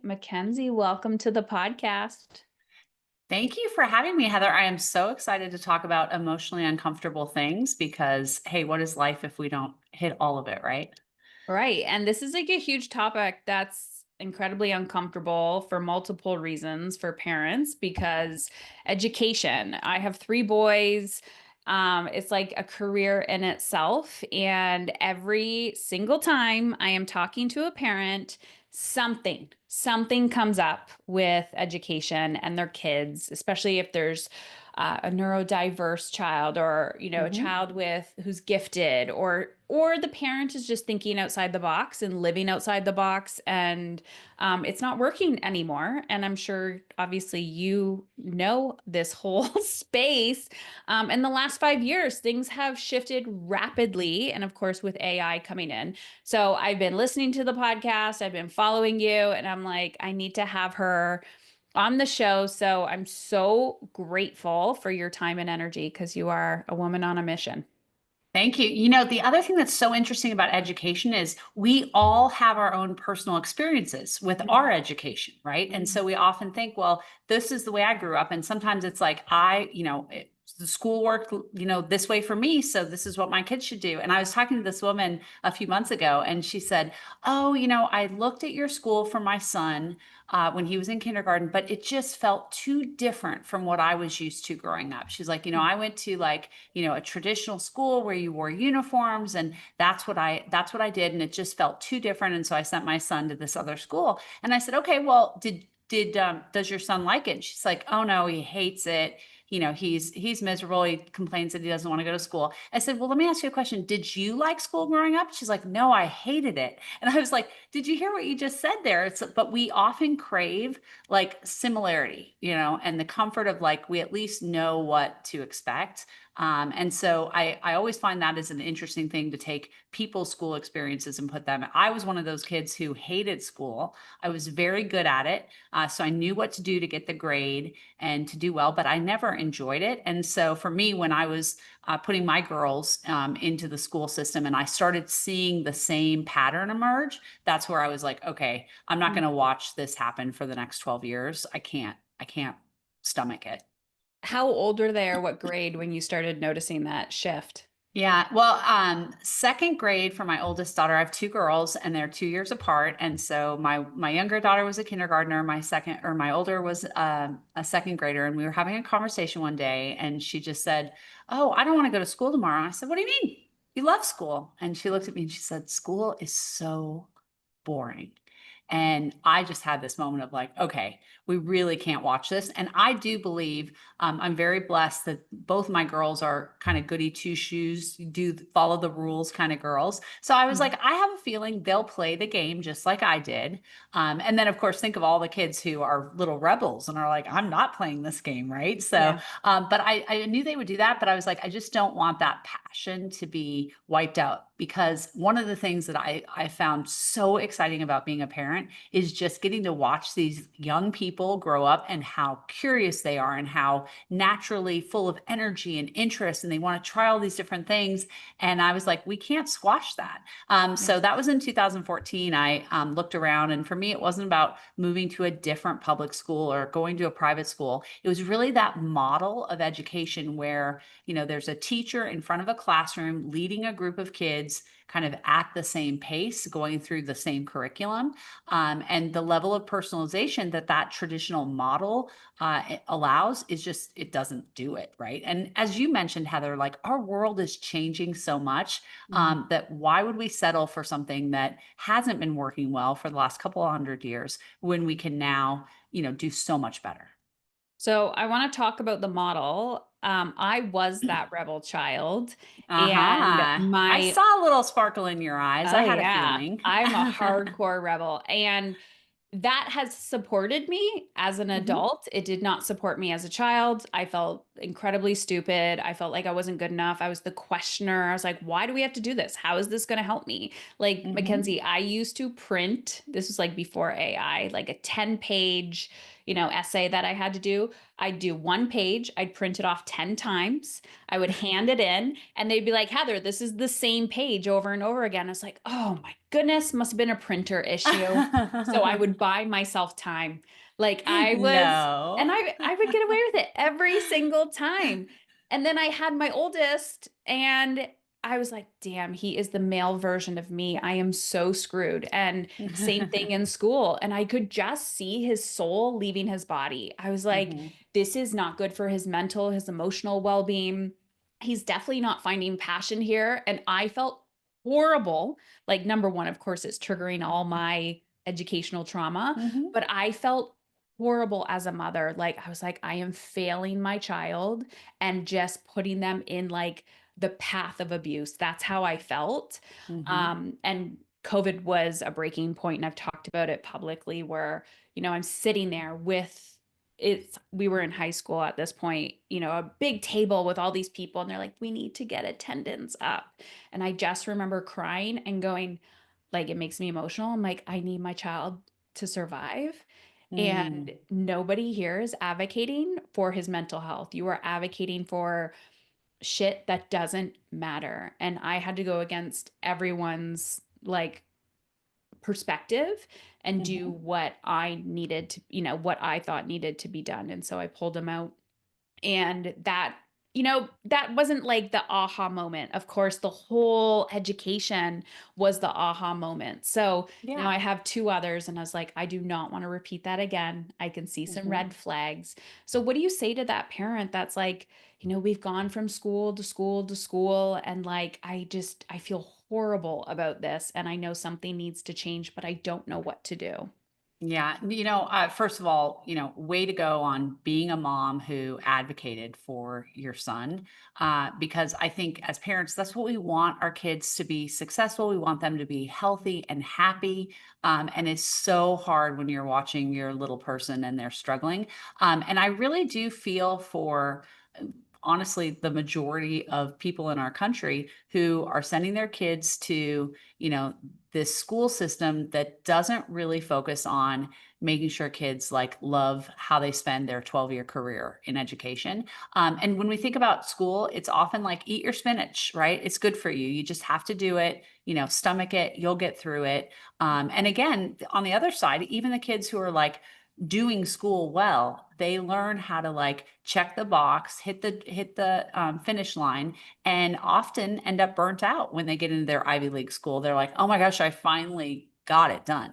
MacKenzie, welcome to the podcast. Thank you for having me, Heather. I am so excited to talk about emotionally uncomfortable things because, hey, what is life if we don't hit all of it, right? Right. And this is like a huge topic that's incredibly uncomfortable for multiple reasons for parents because education. I have three boys. It's like a career in itself. And every single time I am talking to a parent, something comes up with education and their kids, especially if there's a neurodiverse child or a Hmm. child with who's gifted or the parent is just thinking outside the box and living outside the box and it's not working anymore. And I'm sure obviously you know this whole space. In the last 5 years things have shifted rapidly, and of course with AI coming in. So I've been listening to the podcast, I've been following you, and I'm like, I need to have her on the show. So I'm so grateful for your time and energy because you are a woman on a mission. Thank you. You know, the other thing that's so interesting about education is we all have our own personal experiences with our education, right? And so we often think, well, this is the way I grew up. And sometimes it's like, the school worked, this way for me. So this is what my kids should do. And I was talking to this woman a few months ago, and she said, oh, I looked at your school for my son when he was in kindergarten, but it just felt too different from what I was used to growing up. She's like, I went to like, a traditional school where you wore uniforms, and that's what I did, and it just felt too different. And so I sent my son to this other school. And I said, okay, well, did does your son like it? And she's like, oh no, he hates it. He's miserable. He complains that he doesn't want to go to school. I said, well, let me ask you a question. Did you like school growing up? She's like, no, I hated it. And I was like, did you hear what you just said there? But we often crave like similarity, and the comfort of like, we at least know what to expect. And so I always find that is an interesting thing to take people's school experiences and put them. I was one of those kids who hated school. I was very good at it. So I knew what to do to get the grade and to do well, but I never enjoyed it. And so for me, when I was putting my girls into the school system and I started seeing the same pattern emerge, that's where I was like, okay, I'm not going to watch this happen for the next 12 years. I can't stomach it. How old were they or what grade when you started noticing that shift? Yeah, well, second grade for my oldest daughter, I have two girls and they're 2 years apart. And so my younger daughter was a kindergartner, my older was a second grader. And we were having a conversation one day and she just said, oh, I don't want to go to school tomorrow. I said, what do you mean? You love school. And she looked at me and she said, school is so boring. And I just had this moment of like, okay, we really can't watch this. And I do believe I'm very blessed that both my girls are kind of goody two shoes, do follow the rules kind of girls. So I was Mhm. like, I have a feeling they'll play the game just like I did. And then, of course, think of all the kids who are little rebels and are like, I'm not playing this game, right? So, Yeah. but I knew they would do that. But I was like, I just don't want that passion to be wiped out because one of the things that I found so exciting about being a parent is just getting to watch these young people grow up and how curious they are and how naturally full of energy and interest and they want to try all these different things. And I was like, we can't squash that. Yeah. So that was in 2014. I looked around, and for me, it wasn't about moving to a different public school or going to a private school. It was really that model of education where, there's a teacher in front of a classroom leading a group of kids kind of at the same pace, going through the same curriculum. And the level of personalization that traditional model allows is just, it doesn't do it, right? And as you mentioned, Heather, like our world is changing so much Mhm. that why would we settle for something that hasn't been working well for the last couple of hundred years when we can now, do so much better? So I want to talk about the model. I was that rebel child, and Uh-huh. I my saw a little sparkle in your eyes. I oh had a yeah, feeling. I'm a hardcore rebel, and that has supported me as an Mhm. adult. It did not support me as a child. I felt incredibly stupid. I felt like I wasn't good enough. I was the questioner. I was like, why do we have to do this? How is this going to help me? Like, Mm-hmm. Mackenzie, I used to print, this was like before AI, like a 10-page, essay that I had to do. I'd do one page, I'd print it off 10 times. I would hand it in, and they'd be like, Heather, this is the same page over and over again. I was like, oh my goodness, must have been a printer issue. So I would buy myself time. Like I was, and No. I would get away with it every single time. And then I had my oldest, and I was like, damn, he is the male version of me. I am so screwed. And same thing in school. And I could just see his soul leaving his body. I was like, Hmm. this is not good for his mental, his emotional well-being. He's definitely not finding passion here. And I felt horrible. Like, number one, of course, it's triggering all my educational trauma, Hmm. but I felt horrible as a mother. Like, I was like, I am failing my child and just putting them in like the path of abuse. That's how I felt. Hmm. And COVID was a breaking point, and I've talked about it publicly where, I'm sitting there with we were in high school at this point, a big table with all these people, and they're like, we need to get attendance up. And I just remember crying and going, like, it makes me emotional. I'm like, I need my child to survive. And Mm. nobody here is advocating for his mental health. You are advocating for shit that doesn't matter. And I had to go against everyone's like perspective and do Hmm. what I needed to, what I thought needed to be done. And so I pulled him out, and that wasn't like the aha moment. Of course, the whole education was the aha moment. So now Yeah. I have two others, and I was like, I do not want to repeat that again. I can see some Hmm. red flags. So what do you say to that parent that's like, we've gone from school to school to school, and like, I feel horrible about this, and I know something needs to change, but I don't know what to do. Yeah. First of all, way to go on being a mom who advocated for your son. Because I think as parents, that's what we want our kids to be successful. We want them to be healthy and happy. And it's so hard when you're watching your little person and they're struggling. And I really do feel for, honestly, the majority of people in our country who are sending their kids to, this school system that doesn't really focus on making sure kids like love how they spend their 12-year career in education. And when we think about school, it's often like eat your spinach, right? It's good for you. You just have to do it, stomach it, you'll get through it. And again, on the other side, even the kids who are like doing school well, they learn how to like check the box, hit the finish line, and often end up burnt out when they get into their Ivy League school. They're like, oh my gosh, I finally got it done.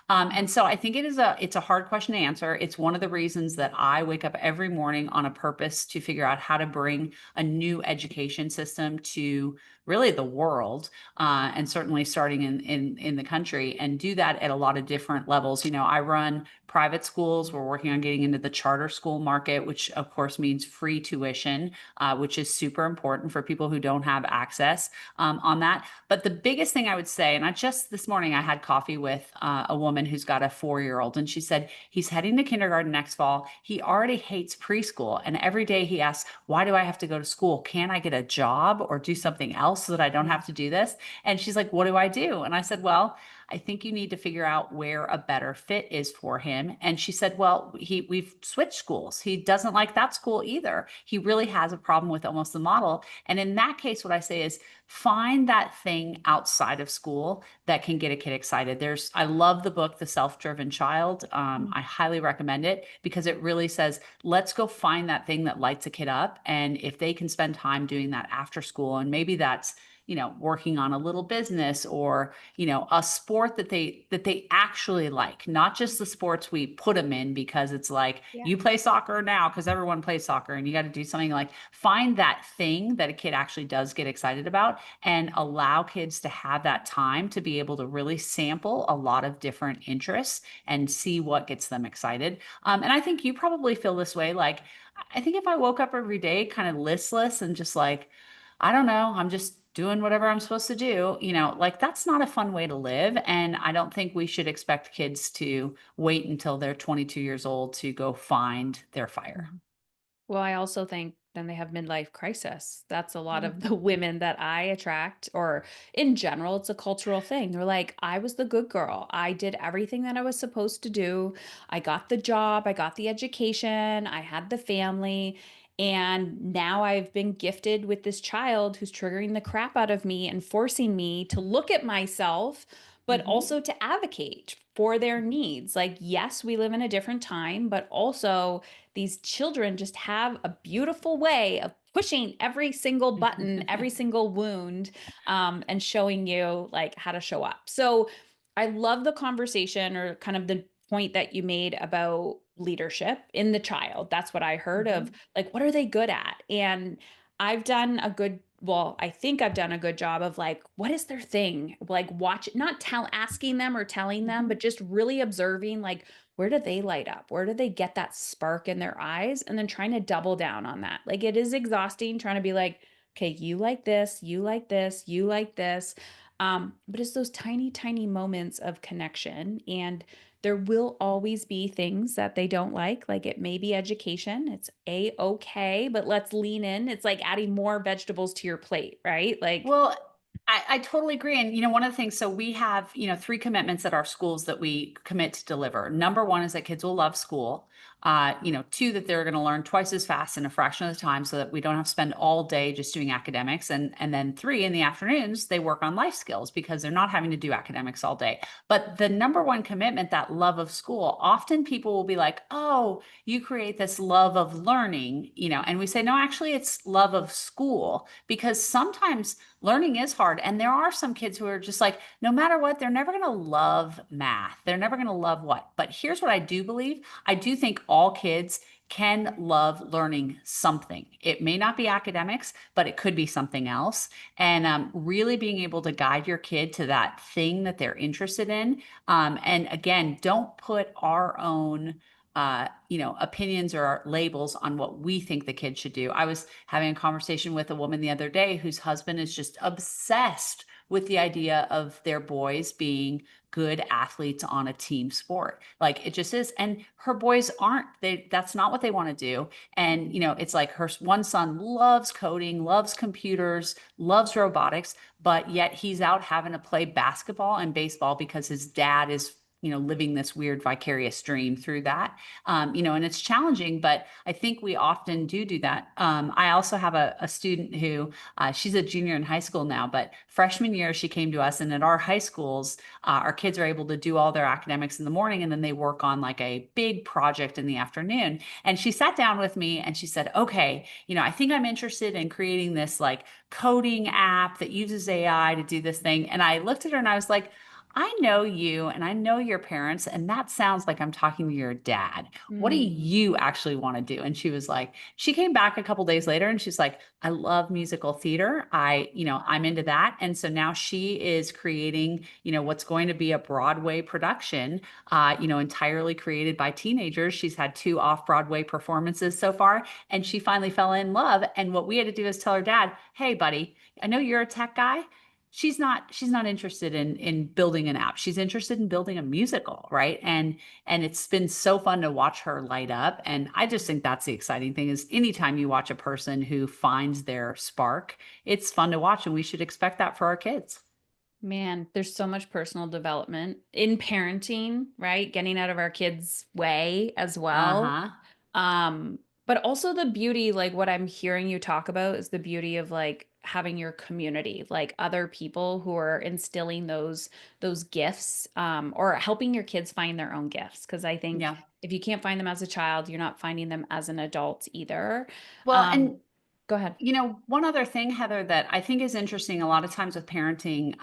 And so I think it's a hard question to answer. It's one of the reasons that I wake up every morning on a purpose to figure out how to bring a new education system to really the world, and certainly starting in the country, and do that at a lot of different levels. I run private schools. We're working on getting into the charter school market, which of course means free tuition, which is super important for people who don't have access on that. But the biggest thing I would say, and I just this morning I had coffee with a woman who's got a 4-year-old, and she said he's heading to kindergarten next fall. He already hates preschool, and every day he asks, "Why do I have to go to school? Can I get a job or do something else so that I don't Yeah. have to do this?" And she's like, "What do I do?" And I said, "Well, I think you need to figure out where a better fit is for him." And she said, "Well, we've switched schools. He doesn't like that school either. He really has a problem with almost the model." And in that case, what I say is find that thing outside of school that can get a kid excited. I love the book, The Self-Driven Child. I highly recommend it because it really says, let's go find that thing that lights a kid up. And if they can spend time doing that after school, and maybe that's, working on a little business, or a sport that they actually like, not just the sports we put them in because it's like Yeah. you play soccer now because everyone plays soccer and you got to do something. Like find that thing that a kid actually does get excited about, and allow kids to have that time to be able to really sample a lot of different interests and see what gets them excited. And I think you probably feel this way. Like, I think if I woke up every day kind of listless and just like, I don't know, I'm just doing whatever I'm supposed to do, like that's not a fun way to live. And I don't think we should expect kids to wait until they're 22 years old to go find their fire. Mhm. Well, I also think then they have midlife crisis. That's a lot of Mhm. the women that I attract, or in general, it's a cultural thing. They're like, I was the good girl. I did everything that I was supposed to do. I got the job, I got the education, I had the family. And now I've been gifted with this child who's triggering the crap out of me and forcing me to look at myself, but Mhm. also to advocate for their needs. Like, yes, we live in a different time, but also these children just have a beautiful way of pushing every single button, every single wound, and showing you like how to show up. So I love the conversation, or kind of the point that you made about leadership in the child. That's what I heard of, Mhm. like, what are they good at? And I've done a good, well, I think I've done a good job of like, what is their thing? Like, watch, not tell, asking them or telling them, but Mhm. just really observing, like, where do they light up? Where do they get that spark in their eyes? And then trying to double down on that. Like, it is exhausting trying to be like, okay, you like this, you like this, you like this. But it's those tiny, tiny moments of connection. And there will always be things that they don't like. Like, it may be education. It's a okay, but let's lean in. It's like adding more vegetables to your plate, right? Like, Well, I totally agree. And, one of the things, so we have, three commitments at our schools that we commit to deliver. Number one is that kids will love school. Two, that they're going to learn twice as fast in a fraction of the time so that we don't have to spend all day just doing academics. And then three, in the afternoons, they work on life skills because they're not having to do academics all day. But the number one commitment, that love of school, often people will be like, oh, you create this love of learning, and we say, no, actually, it's love of school because sometimes learning is hard. And there are some kids who are just like, no matter what, they're never going to love math. They're never going to love what. But here's what I do believe. I do think all kids can love learning something. It may not be academics, but it could be something else. And really being able to guide your kid to that thing that they're interested in. And again, don't put our own opinions or labels on what we think the kid should do. I was having a conversation with a woman the other day whose husband is just obsessed with the idea of their boys being good athletes on a team sport. Like it just is. And her boys aren't, that's not what they want to do. And, it's like her one son loves coding, loves computers, loves robotics, but yet he's out having to play basketball and baseball because his dad is living this weird vicarious dream through that. And it's challenging, but I think we often do that. I also have a student who she's a junior in high school now, but freshman year she came to us, and at our high schools, our kids are able to do all their academics in the morning, and then they work on like a big project in the afternoon. And she sat down with me and she said, "Okay, I think I'm interested in creating this like coding app that uses AI to do this thing." And I looked at her and I was like, I know you and I know your parents, and that sounds like I'm talking to your dad. What do mm, you actually want to do? And she was like, she came back a couple days later and she's like, I love musical theater. I'm into that. And so now she is creating, what's going to be a Broadway production, entirely created by teenagers. She's had two off-Broadway performances so far, and she finally fell in love. And what we had to do is tell her dad, hey, buddy, I know you're a tech guy. She's not interested in building an app. She's interested in building a musical, right? And it's been so fun to watch her light up. And I just think that's the exciting thing is anytime you watch a person who finds their spark, it's fun to watch. And we should expect that for our kids. man, there's so much personal development in parenting, right? Getting out of our kids' way as well. Uh-huh. Um, but also the beauty, like what I'm hearing you talk about is the beauty of like having your community, like other people who are instilling those gifts, or helping your kids find their own gifts. Because I think Yeah. if you can't find them as a child, you're not finding them as an adult either. Well, Um, and Go ahead. one other thing, Heather, that I think is interesting a lot of times with parenting,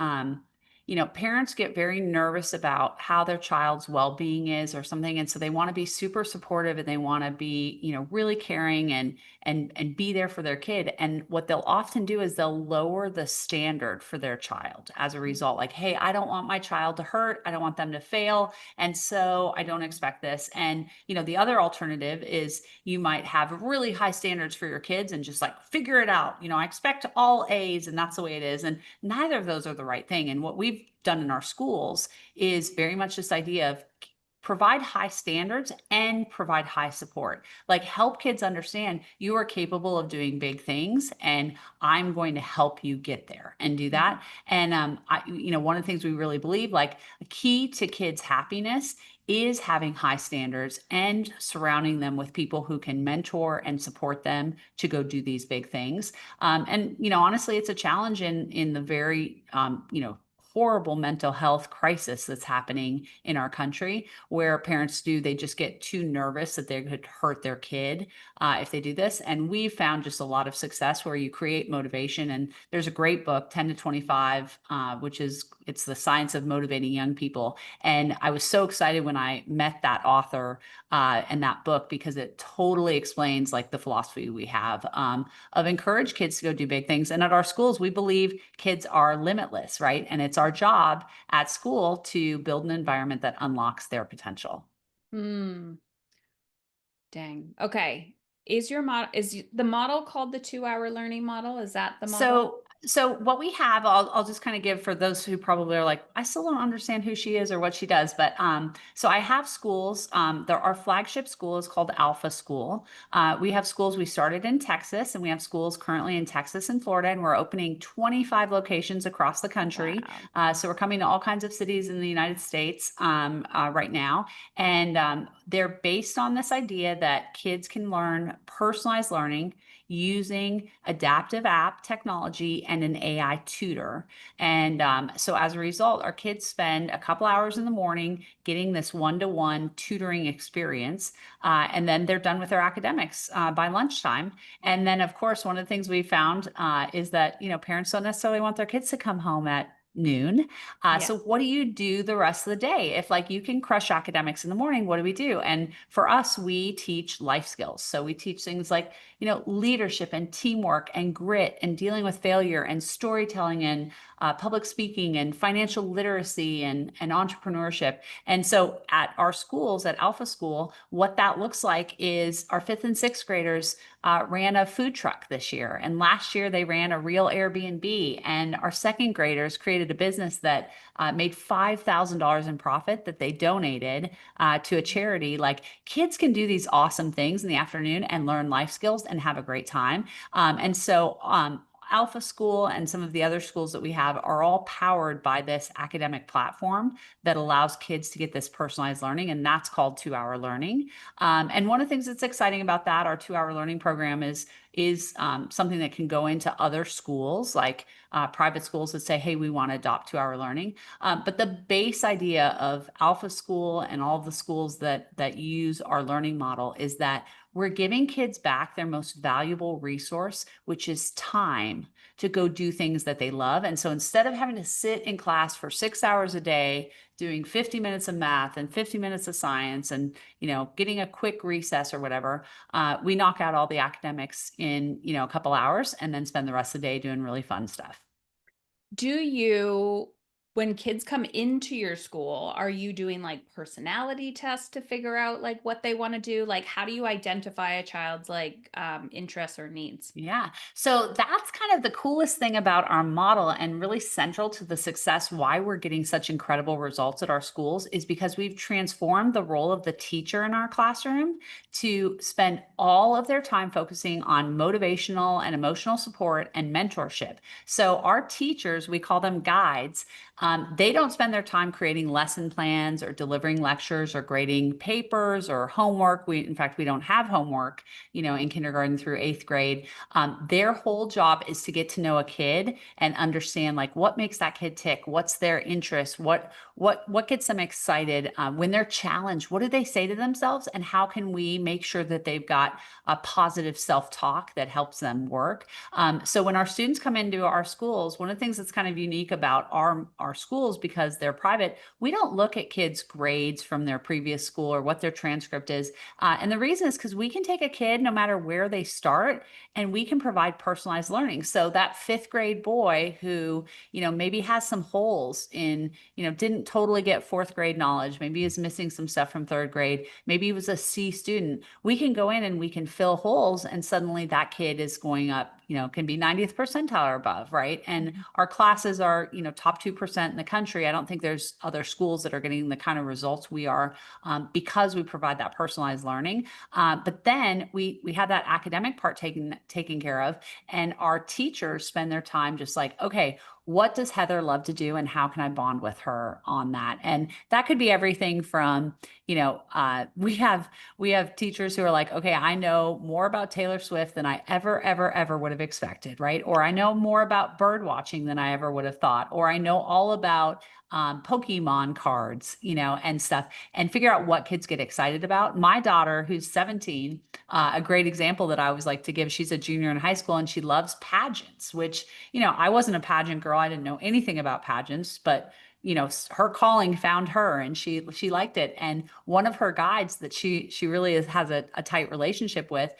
parents get very nervous about how their child's well-being is or something. And so they want to be super supportive and they want to be, really caring and be there for their kid. And what they'll often do is they'll lower the standard for their child as a result. Like, hey, I don't want my child to hurt. I don't want them to fail. And so I don't expect this. And, the other alternative is you might have really high standards for your kids and just like figure it out. I expect all A's and that's the way it is. And neither of those are the right thing. And what we've done in our schools is very much this idea of provide high standards and provide high support. Like help kids understand you are capable of doing big things and I'm going to help you get there and do Mhm. that. And one of the things we really believe, like a key to kids' happiness is having high standards and surrounding them with people who can mentor and support them to go do these big things. And honestly, it's a challenge in the very horrible mental health crisis that's happening in our country, where parents they just get too nervous that they could hurt their kid if they do this. And we've found just a lot of success where you create motivation. And there's a great book, 10 to 25, which is it's the science of motivating young people. And I was so excited when I met that author and that book, because it totally explains like the philosophy we have of encourage kids to go do big things. And at our schools, we believe kids are limitless, right? And it's our job at school to build an environment that unlocks their potential. Hmm. Dang. Okay. Is the model called the 2-hour learning model? Is that the model? So what we have, I'll just kind of give for those who probably are like, I still don't understand who she is or what she does. But so I have schools. Our flagship school is called Alpha School. We have schools. We started in Texas, and we have schools currently in Texas and Florida, and we're opening 25 locations across the country. Wow. So we're coming to all kinds of cities in the United States right now, and they're based on this idea that kids can learn personalized learning using adaptive app technology and an AI tutor. And so as a result, our kids spend a couple hours in the morning getting this one-to-one tutoring experience. And then they're done with their academics by lunchtime. And then, of course, one of the things we found is that, parents don't necessarily want their kids to come home at noon. Yeah. So what do you do the rest of the day? If like you can crush academics in the morning, what do we do? And for us, we teach life skills. So we teach things like leadership and teamwork and grit and dealing with failure and storytelling and public speaking and financial literacy and entrepreneurship. And so at our schools, at Alpha School, what that looks like is our fifth and sixth graders ran a food truck this year. And last year they ran a real Airbnb. And our second graders created a business that made $5,000 in profit that they donated to a charity. Like kids can do these awesome things in the afternoon and learn life skills and have a great time. And so Alpha School and some of the other schools that we have are all powered by this academic platform that allows kids to get this personalized learning, and that's called 2-hour learning. And one of the things that's exciting about that, our 2-hour learning program is something that can go into other schools, like private schools that say, hey, we want to adopt 2-hour learning. But the base idea of Alpha School and all of the schools that use our learning model is that we're giving kids back their most valuable resource, which is time to go do things that they love. And so instead of having to sit in class for 6 hours a day, doing 50 minutes of math and 50 minutes of science and, getting a quick recess or whatever, we knock out all the academics in, a couple hours and then spend the rest of the day doing really fun stuff. Do you, when kids come into your school, are you doing like personality tests to figure out like what they want to do? Like, how do you identify a child's like interests or needs? Yeah. So that's kind of the coolest thing about our model, and really central to the success why we're getting such incredible results at our schools is because we've transformed the role of the teacher in our classroom to spend all of their time focusing on motivational and emotional support and mentorship. So our teachers, we call them guides. They don't spend their time creating lesson plans or delivering lectures or grading papers or homework. In fact, we don't have homework, in kindergarten through eighth grade. Their whole job is to get to know a kid and understand like what makes that kid tick, what's their interest, what gets them excited when they're challenged, what do they say to themselves, and how can we make sure that they've got a positive self-talk that helps them work. So when our students come into our schools, one of the things that's kind of unique about our schools, because they're private, we don't look at kids' grades from their previous school or what their transcript is. And the reason is because we can take a kid no matter where they start and we can provide personalized learning. So that fifth grade boy who, maybe has some holes in, didn't totally get fourth grade knowledge, maybe is missing some stuff from third grade, maybe he was a C student, we can go in and we can fill holes, and suddenly that kid is going up, can be 90th percentile or above, right? And Mhm. our classes are, top 2% in the country. I don't think there's other schools that are getting the kind of results we are, because we provide that personalized learning. But then we have that academic part taken care of, and our teachers spend their time just like, okay, what does Heather love to do, and how can I bond with her on that? And that could be everything from, we have teachers who are like, okay, I know more about Taylor Swift than I ever would have expected, right? Or I know more about bird watching than I ever would have thought, or I know all about Pokemon cards, and stuff, and figure out what kids get excited about. My daughter, who's 17, a great example that I always like to give, she's a junior in high school and she loves pageants, which, I wasn't a pageant girl. I didn't know anything about pageants, but her calling found her, and she liked it. And one of her guides that she really has a tight relationship with,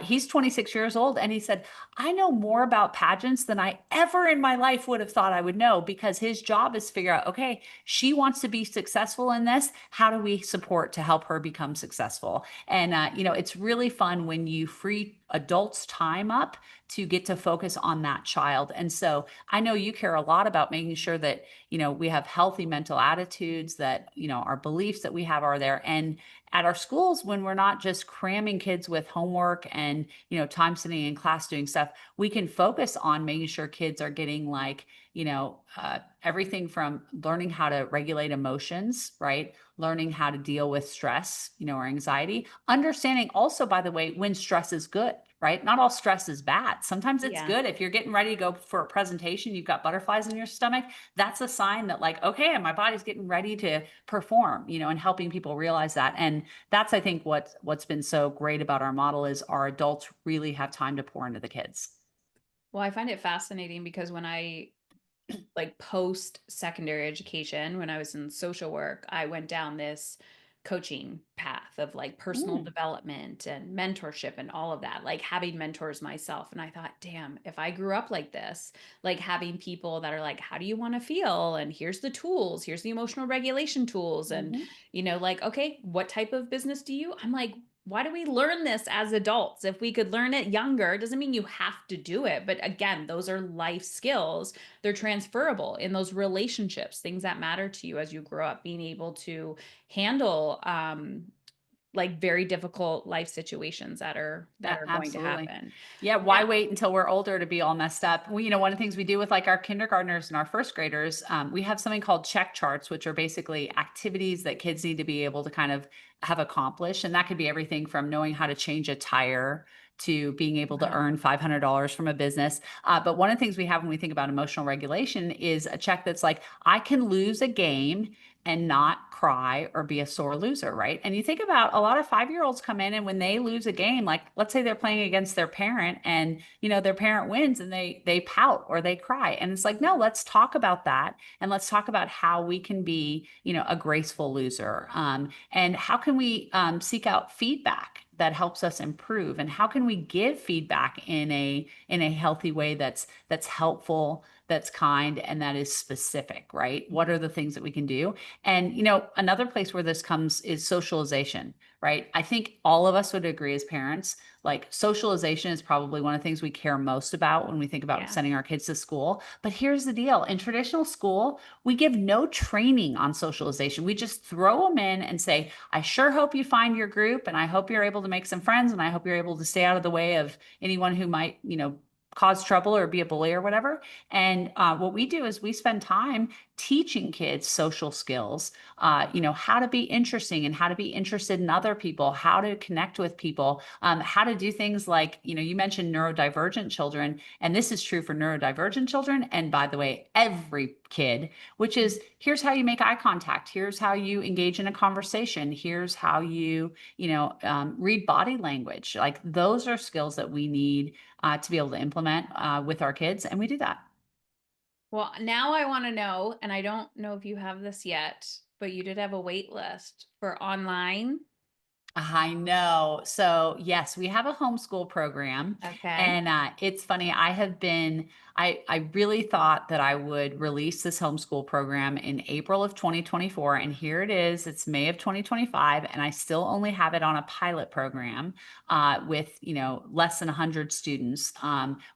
he's 26 years old, and he said, I know more about pageants than I ever in my life would have thought I would know, because his job is to figure out, okay, she wants to be successful in this, how do we support to help her become successful? And it's really fun when you free adults time up to get to focus on that child. And so I know you care a lot about making sure that we have healthy mental attitudes, that our beliefs that we have are there. And at our schools, when we're not just cramming kids with homework and time sitting in class doing stuff, we can focus on making sure kids are getting like everything from learning how to regulate emotions, right? Learning how to deal with stress, or anxiety. Understanding also, by the way, when stress is good, right? Not all stress is bad. Sometimes it's Yeah. good. If you're getting ready to go for a presentation, you've got butterflies in your stomach, that's a sign that like, okay, my body's getting ready to perform, and helping people realize that. And that's, I think, what's been so great about our model is our adults really have time to pour into the kids. Well, I find it fascinating because when I like post secondary education, when I was in social work, I went down this coaching path of like personal Mm, development and mentorship and all of that, like having mentors myself. And I thought, damn, if I grew up like this, like having people that are like, how do you want to feel? And here's the tools, here's the emotional regulation tools. And, mhm. like, okay, what type of business do you? I'm like, why do we learn this as adults? If we could learn it younger, doesn't mean you have to do it. But again, those are life skills, they're transferable in those relationships, things that matter to you as you grow up, being able to handle like very difficult life situations that are going to Absolutely. happen. Yeah. Why Now, wait until we're older to be all messed up? Well, one of the things we do with like our kindergartners and our first graders, we have something called check charts, which are basically activities that kids need to be able to kind of have accomplished. And that could be everything from knowing how to change a tire to being able to wow. earn $500 from a business. But one of the things we have when we think about emotional regulation is a check that's like, I can lose a game and not cry or be a sore loser, right? And you think about a lot of 5-year-olds come in, and when they lose a game, like let's say they're playing against their parent, and their parent wins, and they pout or they cry. And it's like, no, let's talk about that, and let's talk about how we can be, a graceful loser. And how can we seek out feedback that helps us improve, and how can we give feedback in a healthy way that's helpful, that's kind, and that is specific, right? What are the things that we can do? And another place where this comes is socialization, right? I think all of us would agree as parents, like socialization is probably one of the things we care most about when we think about Yeah. sending our kids to school. But here's the deal. In traditional school, we give no training on socialization. We just throw them in and say, I sure hope you find your group, and I hope you're able to make some friends, and I hope you're able to stay out of the way of anyone who might, cause trouble or be a bully or whatever. And what we do is we spend time teaching kids social skills, how to be interesting and how to be interested in other people, how to connect with people, how to do things like, you mentioned neurodivergent children, and this is true for neurodivergent children. And by the way, every kid, which is here's how you make eye contact. Here's how you engage in a conversation. Here's how you, read body language. Like those are skills that we need to be able to implement with our kids. And we do that. Well, now I want to know, and I don't know if you have this yet, but you did have a wait list for online. I know. So, yes, we have a homeschool program. Okay. And it's funny, I really thought that I would release this homeschool program in April of 2024. And here it is, it's May of 2025. And I still only have it on a pilot program with, less than 100 students.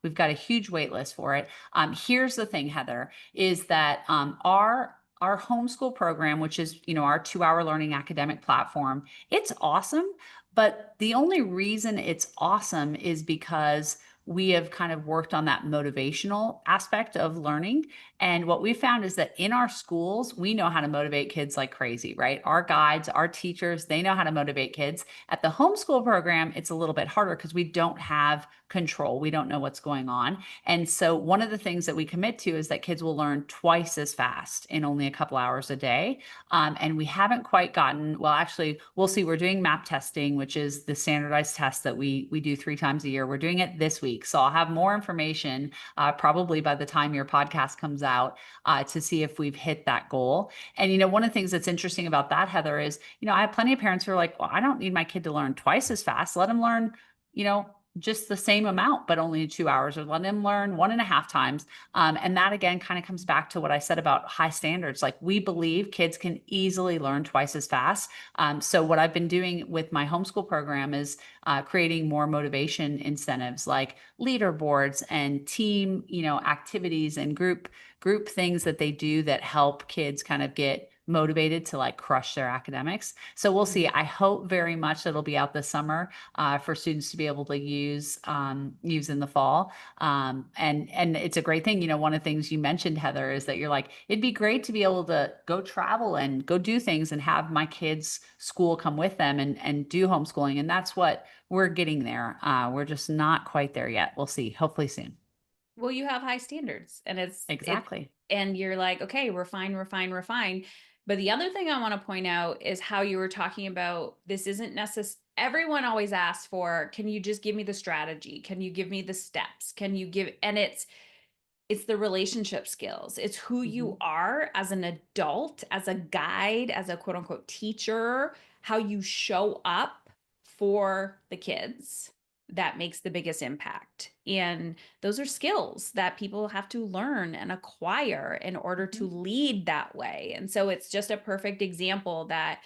We've got a huge wait list for it. Here's the thing, Heather, is that our homeschool program, which is, our 2-hour learning academic platform, it's awesome. But the only reason it's awesome is because we have kind of worked on that motivational aspect of learning. And what we found is that in our schools, we know how to motivate kids like crazy, right? Our guides, our teachers, they know how to motivate kids. At the homeschool program, it's a little bit harder because we don't have control. We don't know what's going on. And so one of the things that we commit to is that kids will learn twice as fast in only a couple hours a day. And we haven't quite gotten, well, actually, we'll see. We're doing MAP testing, which is the standardized test that we do 3 times a year. We're doing it this week. So I'll have more information probably by the time your podcast comes out to see if we've hit that goal. And, one of the things that's interesting about that, Heather, is, I have plenty of parents who are like, well, I don't need my kid to learn twice as fast. Let them learn, just the same amount, but only 2 hours, or let them learn 1.5 times. And that again kind of comes back to what I said about high standards. Like, we believe kids can easily learn twice as fast. So what I've been doing with my homeschool program is creating more motivation incentives, like leaderboards and team, activities and group things that they do that help kids kind of get motivated to like crush their academics. So we'll see. I hope very much that it'll be out this summer for students to be able to use in the fall. And it's a great thing. One of the things you mentioned, Heather, is that you're like, it'd be great to be able to go travel and go do things and have my kids' school come with them and do homeschooling. And that's what we're getting there. We're just not quite there yet. We'll see. Hopefully soon. Well, you have high standards, and Exactly. and you're like, okay, refine. But the other thing I want to point out is how you were talking about this isn't necessary. Everyone always asks for, can you just give me the strategy? Can you give me the steps? Can you give, and it's the relationship skills. It's who you Mhm. are as an adult, as a guide, as a quote unquote teacher, how you show up for the kids that makes the biggest impact. And those are skills that people have to learn and acquire in order to Mhm. lead that way. And so it's just a perfect example that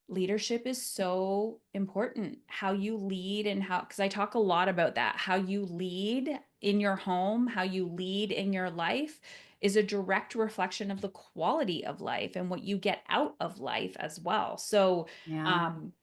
leadership is so important. How you lead, and how, because I talk a lot about that, how you lead in your home, how you lead in your life is a direct reflection of the quality of life and what you get out of life as well. So Yeah. um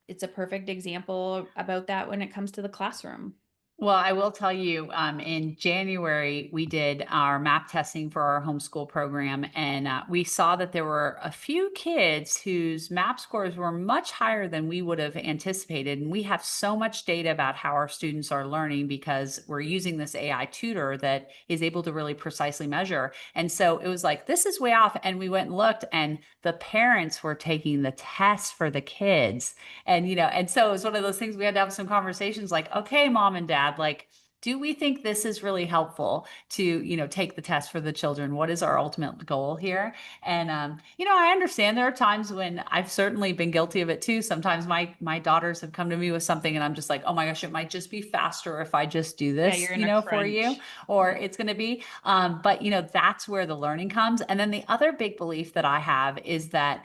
it's a perfect example about that when it comes to the classroom. Well, I will tell you, in January, we did our map testing for our homeschool program, and we saw that there were a few kids whose map scores were much higher than we would have anticipated. And we have so much data about how our students are learning because we're using this AI tutor that is able to really precisely measure. And so it was like, this is way off. And we went and looked, and the parents were taking the test for the kids. And so it was one of those things we had to have some conversations like, okay, mom and dad, like, do we think this is really helpful to, take the test for the children? What is our ultimate goal here? And I understand there are times when I've certainly been guilty of it too. Sometimes my daughters have come to me with something and I'm just like, oh my gosh, it might just be faster if I just do Yeah, this, you're in a for you, crunch. or Yeah. it's going to be. But that's where the learning comes. And then the other big belief that I have is that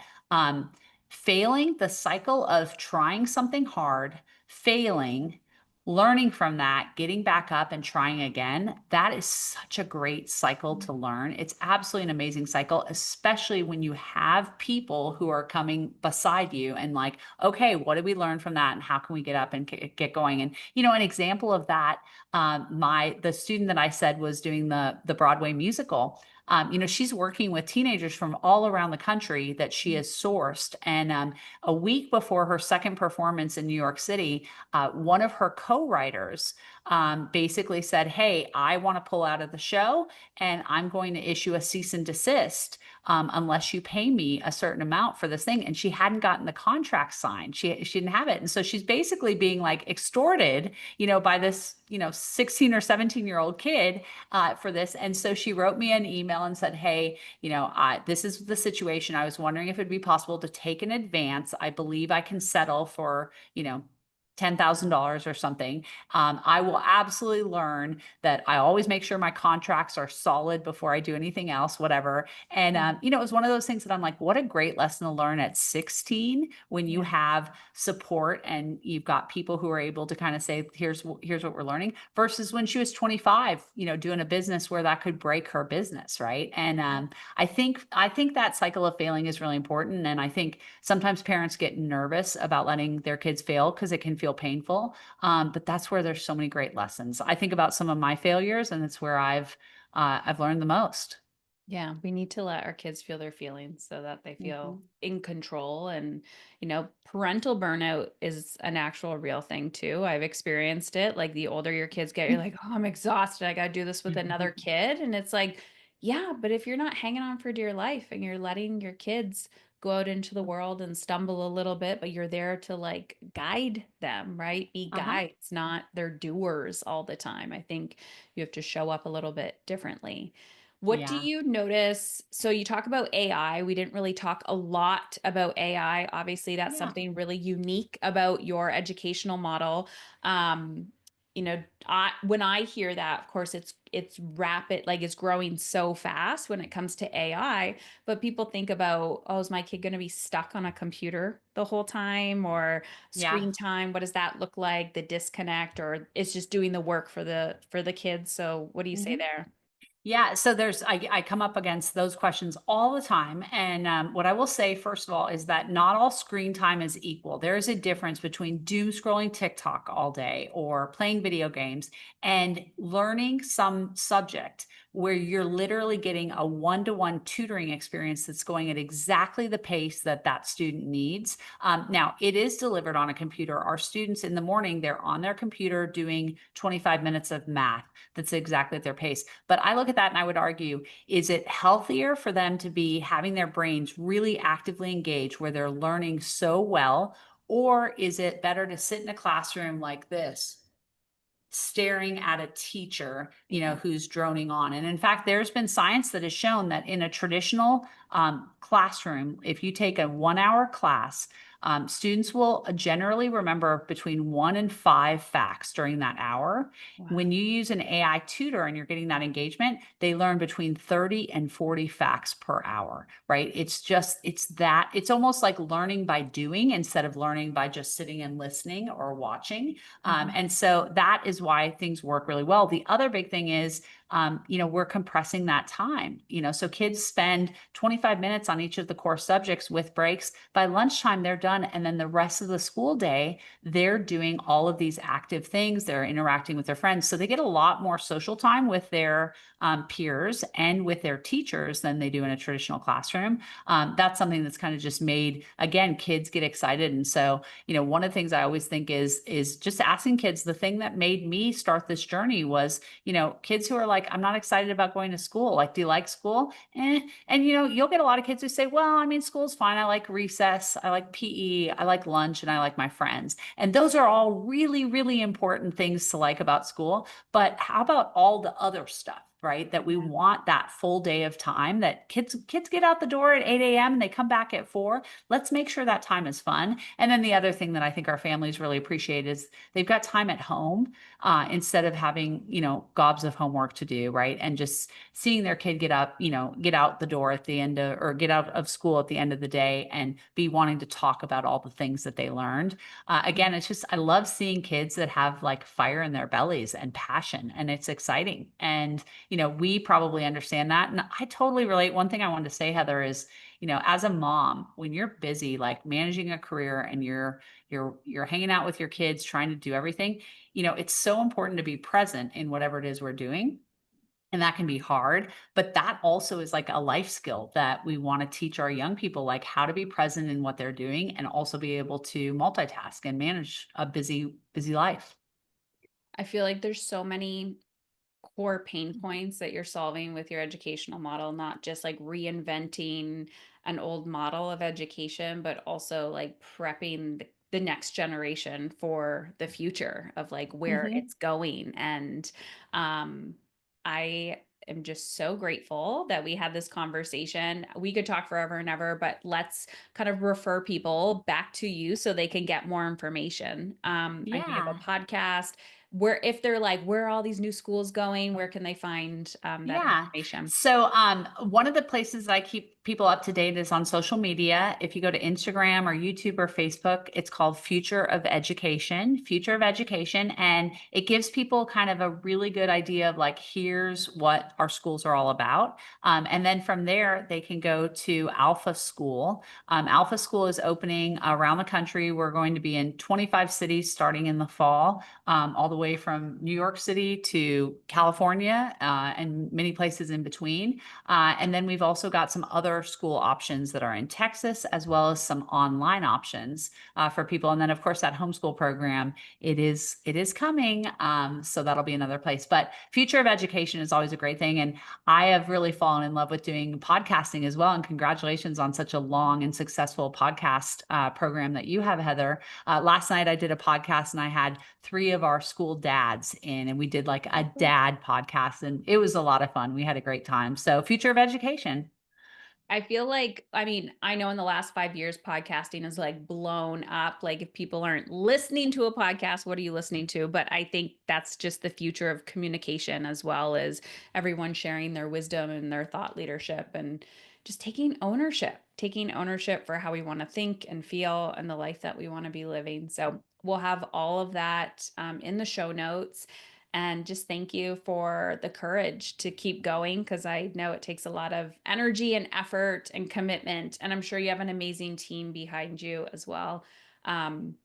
failing, the cycle of trying something hard, failing, learning from that, getting back up and trying again, that is such a great cycle to learn. It's absolutely an amazing cycle, especially when you have people who are coming beside you and like, okay, what did we learn from that? And how can we get up and get going? And, an example of that, the student that I said was doing the Broadway musical. She's working with teenagers from all around the country that she has sourced. And a week before her second performance in New York City, one of her co-writers basically said, "Hey, I want to pull out of the show, and I'm going to issue a cease and desist unless you pay me a certain amount for this thing." And she hadn't gotten the contract signed. She didn't have it, and so she's basically being like extorted, by this 16 or 17-year-old kid for this. And so she wrote me an email and said, "Hey, this is the situation. I was wondering if it'd be possible to take an advance. I believe I can settle for, $10,000 or something. I will absolutely learn that I always make sure my contracts are solid before I do anything else, whatever." And, Yeah. it was one of those things that I'm like, what a great lesson to learn at 16 when you Yeah. have support and you've got people who are able to kind of say, here's what we're learning, versus when she was 25, doing a business where that could break her business. Right. And, I think that cycle of failing is really important. And I think sometimes parents get nervous about letting their kids fail because it can feel painful. But that's where there's so many great lessons. I think about some of my failures, and it's where I've learned the most. Yeah, we need to let our kids feel their feelings so that they feel Mhm. in control. And, parental burnout is an actual real thing too. I've experienced it. Like the older your kids get, you're like, oh, I'm exhausted. I got to do this with another kid. And it's like, yeah, but if you're not hanging on for dear life and you're letting your kids go out into the world and stumble a little bit, but you're there to like guide them, right? Be Uh-huh. guides, not they're doers all the time. I think you have to show up a little bit differently. What do Yeah. you notice? So you talk about AI. We didn't really talk a lot about AI. Obviously, that's Yeah. something really unique about your educational model. Um, when I hear that, of course, it's rapid, like it's growing so fast when it comes to AI. But people think about, oh, is my kid going to be stuck on a computer the whole time, or Yeah. screen time? What does that look like? The disconnect, or it's just doing the work for the kids. So, what do you say Mhm. there? Yeah, so I come up against those questions all the time. And what I will say, first of all, is that not all screen time is equal. There is a difference between doom scrolling TikTok all day or playing video games and learning some subject where you're literally getting a one-to-one tutoring experience that's going at exactly the pace that that student needs. Now, it is delivered on a computer. Our students in the morning, they're on their computer doing 25 minutes of math. That's exactly at their pace. But I look at that and I would argue, is it healthier for them to be having their brains really actively engaged where they're learning so well? Or is it better to sit in a classroom like this, staring at a teacher, Yeah. who's droning on? And in fact, there's been science that has shown that in a traditional classroom, if you take a 1 hour class, students will generally remember between 1 and 5 facts during that hour. Wow. When you use an AI tutor and you're getting that engagement, they learn between 30 and 40 facts per hour, right? It's almost like learning by doing instead of learning by just sitting and listening or watching. Mhm. And so that is why things work really well. The other big thing is, we're compressing that time. So kids spend 25 minutes on each of the core subjects with breaks. By lunchtime, they're done. And then the rest of the school day, they're doing all of these active things. They're interacting with their friends. So they get a lot more social time with their peers and with their teachers than they do in a traditional classroom. That's something that's kind of just made, again, kids get excited. And so, one of the things I always think is just asking kids. The thing that made me start this journey was, kids who are like, I'm not excited about going to school. Like, do you like school? And you'll get a lot of kids who say, well, I mean, school's fine. I like recess, I like PE, I like lunch, and I like my friends. And those are all really, really important things to like about school. But how about all the other stuff? Right, that we Yeah. want that full day of time, that kids get out the door at 8 a.m. and they come back at 4. Let's make sure that time is fun. And then the other thing that I think our families really appreciate is they've got time at home, instead of having, gobs of homework to do, right? And just seeing their kid get out the door at the end of, or get out of school at the end of the day and be wanting to talk about all the things that they learned. Again, it's just, I love seeing kids that have like fire in their bellies and passion, and it's exciting. And, we probably understand that. And I totally relate. One thing I wanted to say, Heather, is, as a mom, when you're busy, like managing a career and you're hanging out with your kids, trying to do everything, it's so important to be present in whatever it is we're doing. And that can be hard, but that also is like a life skill that we want to teach our young people, like how to be present in what they're doing and also be able to multitask and manage a busy, busy life. I feel like there's so many core pain points that you're solving with your educational model, not just like reinventing an old model of education, but also like prepping the next generation for the future of like where Mhm. it's going. And I am just so grateful that we had this conversation. We could talk forever and ever, but let's kind of refer people back to you so they can get more information. I know you have Yeah. a podcast where if they're like, "Where are all these new schools going?" Where can they find, that Yeah. information? So, one of the places that I keep people up to date is on social media. If you go to Instagram or YouTube or Facebook, it's called Future of Education. And it gives people kind of a really good idea of like, here's what our schools are all about. And then from there, they can go to Alpha School. Alpha School is opening around the country. We're going to be in 25 cities starting in the fall, all the way from New York City to California, and many places in between. And then we've also got some other school options that are in Texas, as well as some online options for people. And then, of course, that homeschool program, it is coming. So that'll be another place. But future of education is always a great thing. And I have really fallen in love with doing podcasting as well. And congratulations on such a long and successful podcast program that you have, Heather. Last night I did a podcast and I had three of our school dads in, and we did like a dad podcast, and it was a lot of fun. We had a great time. So, future of education. I feel like, I mean, I know in the last 5 years, podcasting is like blown up. Like, if people aren't listening to a podcast, what are you listening to? But I think that's just the future of communication, as well as everyone sharing their wisdom and their thought leadership and just taking ownership for how we want to think and feel and the life that we want to be living. So we'll have all of that in the show notes. And just thank you for the courage to keep going, because I know it takes a lot of energy and effort and commitment. And I'm sure you have an amazing team behind you as well, um,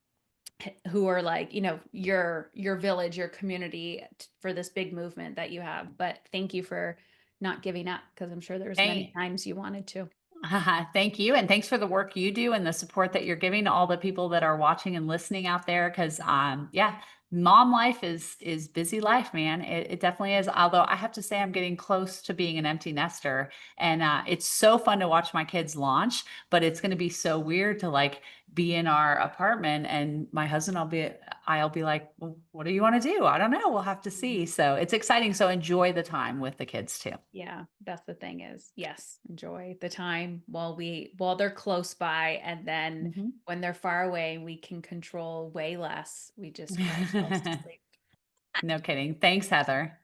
who are like, your village, your community for this big movement that you have. But thank you for not giving up, because I'm sure there's many Thank, times you wanted to. Thank you. And thanks for the work you do and the support that you're giving to all the people that are watching and listening out there. Cause yeah, mom life is busy life, man. It definitely is. Although I have to say I'm getting close to being an empty nester. And it's so fun to watch my kids launch, but it's gonna be so weird to like be in our apartment and my husband I'll be like, well, what do you want to do? I don't know. We'll have to see. So it's exciting. So enjoy the time with the kids too. Yeah, that's the thing is, yes, enjoy the time while they're close by, and then Mhm. when they're far away, we can control way less. We just cry ourselves to sleep. No kidding. Thanks, Heather.